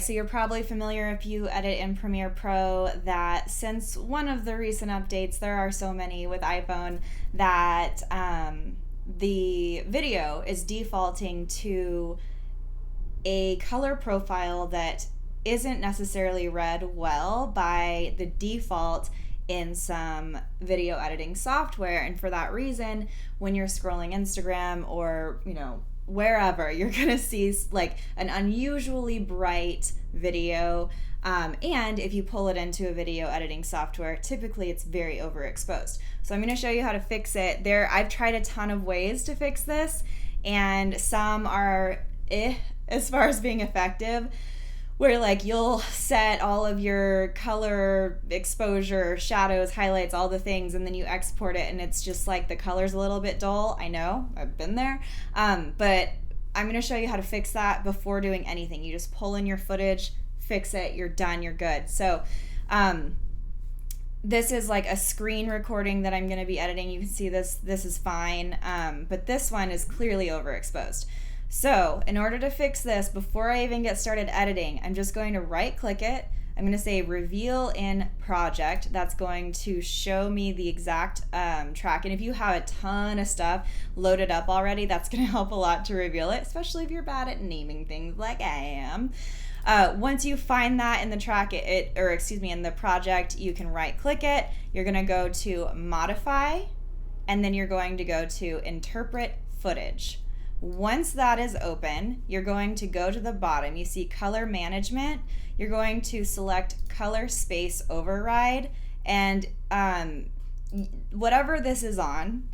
So you're probably familiar if you edit in Premiere Pro that since one of the recent updates, there are so many with iPhone, that the video is defaulting to a color profile that isn't necessarily read well by the default in some video editing software. And for that reason, when you're scrolling Instagram or, wherever, you're gonna see like an unusually bright video, and if you pull it into a video editing software, typically it's very overexposed. So I'm going to show you how to fix it. I've tried a ton of ways to fix this, and some are as far as being effective, where like you'll set all of your color, exposure, shadows, highlights, all the things, and then you export it and it's just like the color's a little bit dull. I know, I've been there. But I'm going to show you how to fix that before doing anything. You just pull in your footage, fix it, you're done, you're good. So this is like a screen recording that I'm going to be editing. You can see this is fine, but this one is clearly overexposed. So in order to fix this, before I even get started editing, I'm just going to right click it. I'm going to say reveal in project. That's going to show me the exact track. And if you have a ton of stuff loaded up already, that's going to help a lot to reveal it, especially if you're bad at naming things like I am. Once you find that in the track, in the project, you can right click it. You're going to go to modify, and then you're going to go to interpret footage. Once that is open, you're going to go to the bottom. You see color management. You're going to select color space override, and whatever this is on,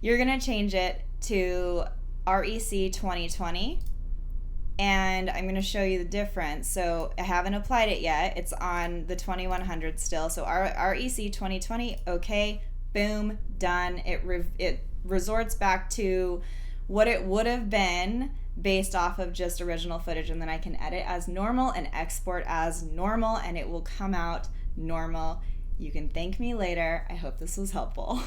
you're going to change it to REC 2020, and I'm going to show you the difference. So I haven't applied it yet. It's on the 2100 still. So REC 2020, okay, boom, done. It resorts back to what it would have been based off of just original footage, and then I can edit as normal and export as normal, and it will come out normal. You can thank me later. I hope this was helpful.